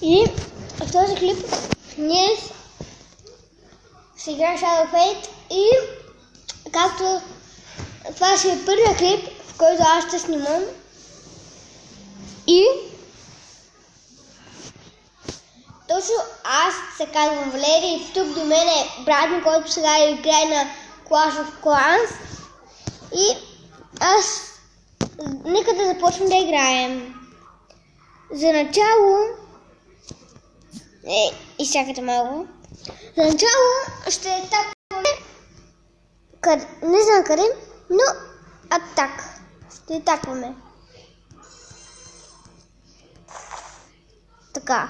И в този клип ние ще играем Shadow of Fate и както това ще е първият клип, в който аз ще снимам и точно аз се казвам Валерий и тук до мен е брат ми, който сега играе на Clash of Clans и аз нека да започнем да играем. За начало изчакайте малко. За начало ще тапваме не знам къде, но атак. Ще тапваме. Така.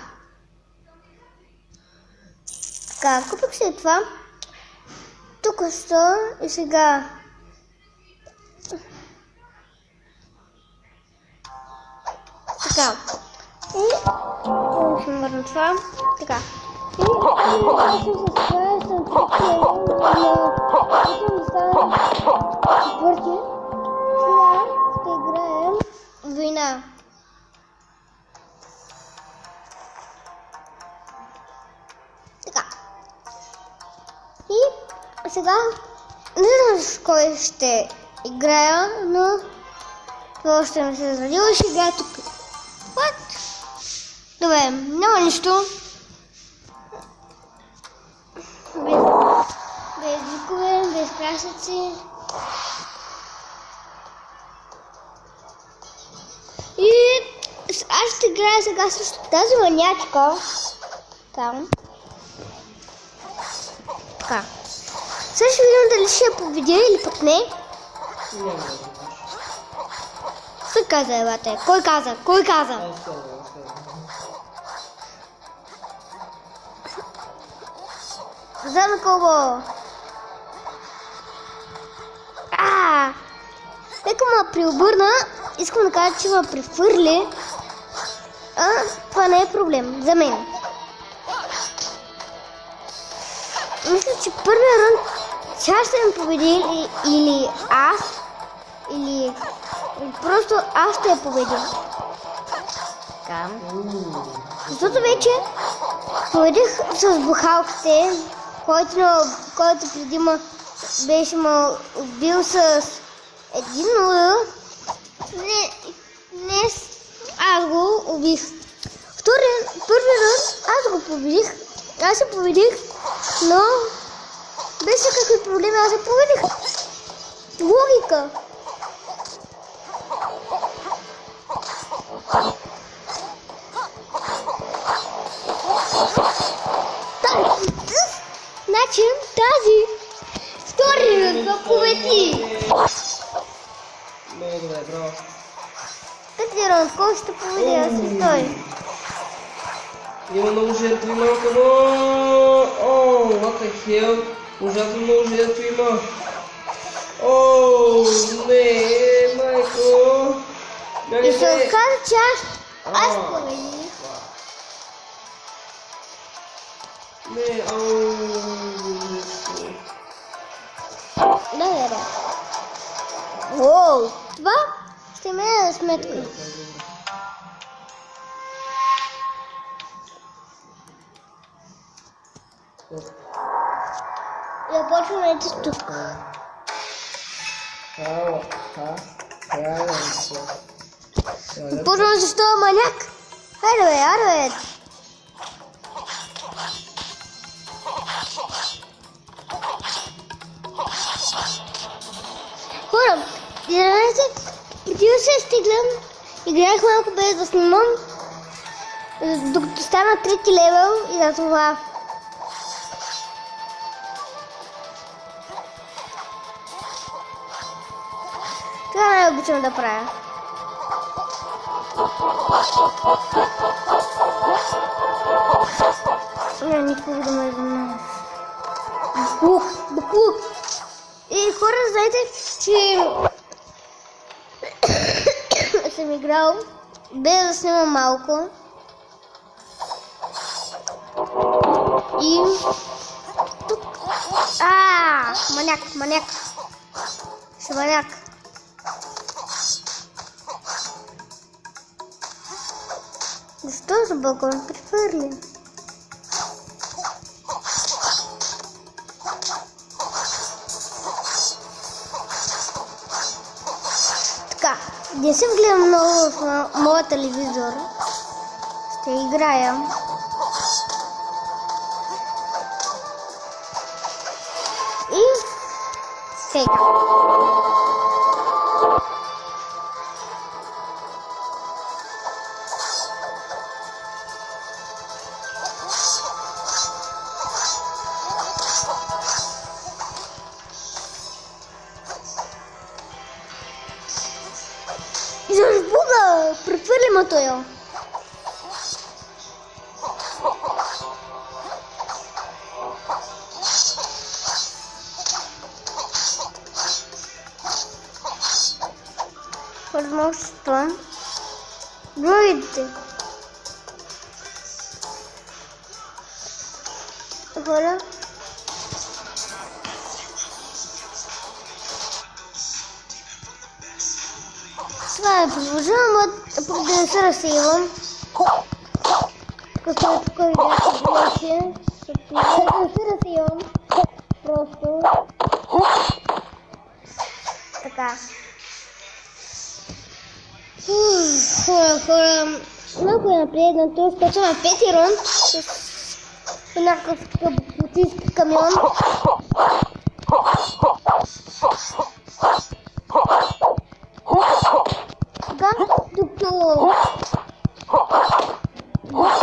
Така, купих се това. Тук що и сега. Така. И ще върна това. Така. И аз съм с това, съм тръпила на четвърти. Сега ще играем война. Така. И сега не знам с кой ще играя, но това още не се зарадила и ще играя тук. What? Добре, няма нищо. Без звукове, без красъци. И аз ще играя сега също тази манячка. Там. Така. Сега ще видим дали ще я победя или пък не. Кой каза, елате? Кой каза? Кой каза? Взема колбо. Нека ме преобърна. Искам да кажа, че ме префърли. Това не е проблем за мен. Мисля, че първия рънд тя ще ме победи или аз, или просто аз ще я победя. Така. Защото вече победих с бухалките, който преди беше ме убил с един удар. Днес аз го убих. Първи рънд аз го победих. Аз се победих, но без всякакви проблеми аз се победих. Логика. Значи тази втори рънд го победи. Много добре, браво. Пети рънд, кой ще победи? Аз и той. Има много жертви малко, но... О, what the hell? Ужасно много жертви има. О, не, майко. И се оказа, че аз победих. Не, Да. Уоу, това ще ме е на сметка. Започваме тук. Започваме с този маняк. Хайде бе. Хора, извинете, преди да се стиглям, играех малко без да снимам, докато стана трети левел и за това. Това не обичам да правя. Няма никога да ме занимаваш. Буклук. И хора, знаете, че съм играл без да снимам малко. И тук. Маняк. Шаманяк. Защо за балкон прехвърли? Така, не съм гледам много в моя телевизор. Ще играя. И сега. Изаш Бога, прехвърли ме той. Възможността. Другите. Хора. Това е продължавам, да не се разсейвам. Като е тук видяхте беше. Да не се разсейвам. Просто. Така. Хора, малко е напреднато. Скачаме пети рунд с някакъв ботински камион. Сега, докато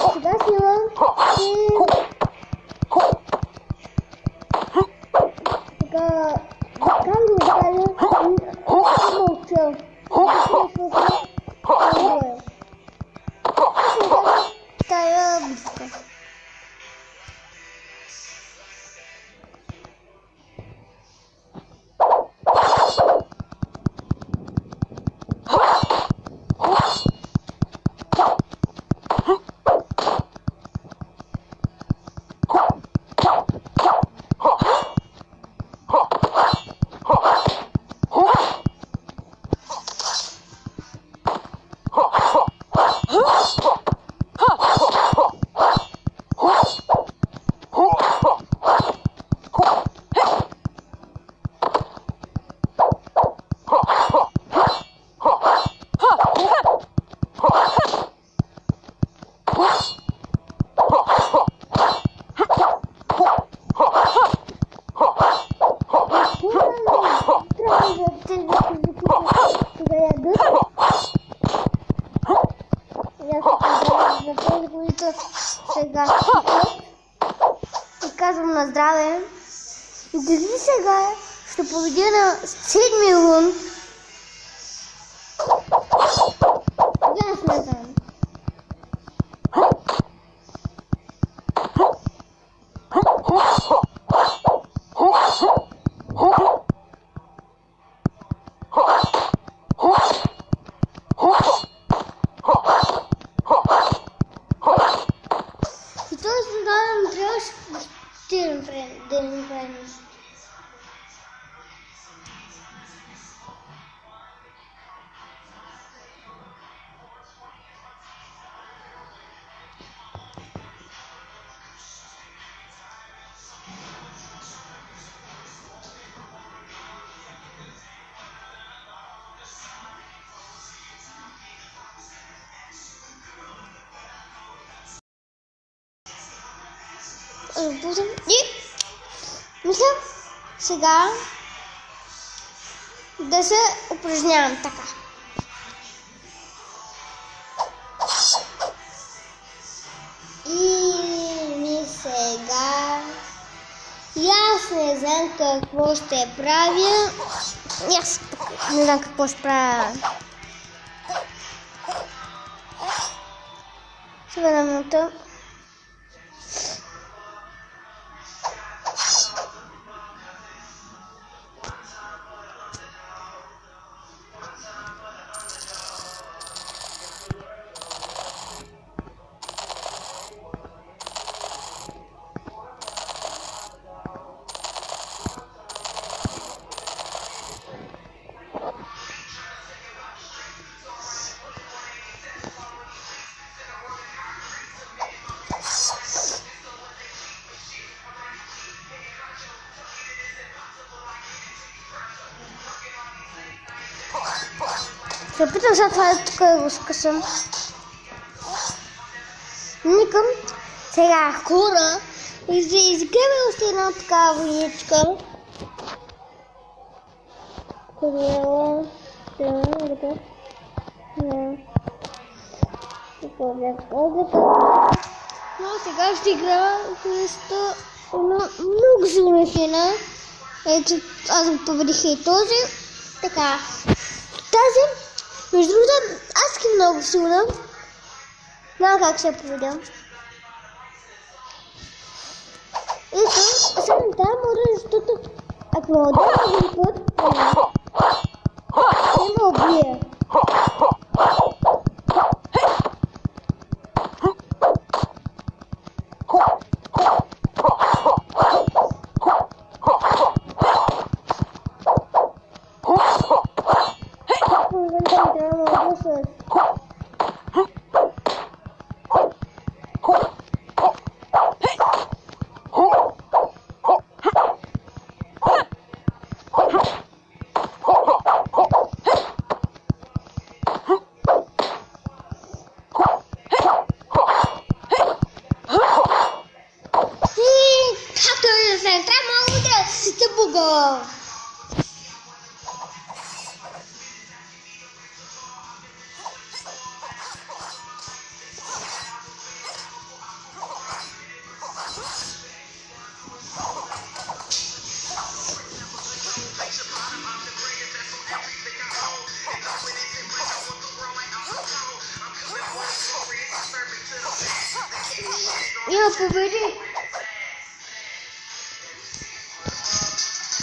сега снимам и така кам да оставя и мълча. Тая бутка. Сега и казвам на здраве. И дали сега ще победя на 7-ми рунд. Аз не знам. И мисля сега да се упражнявам така. И сега и аз не знам какво ще правя. Аз не знам какво ще правя. Сега на минута. Се опитам сега това тук да го скъсам. Никам сега хора и да изгледаме още една такава войничка. Корела, но сега ще играя с една много силна хина. Ето, аз го победих и този. Така. Тази, между другото, аз съм много силна. Няма как ще я победя. Ето, сега не трябва да, защото ако ме ударя един път, ще ме убие. Я победи.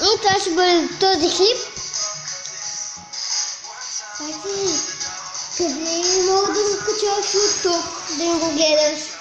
И това ще бъде този хлип. Къде мога да го качаш от тук, да го гледаш?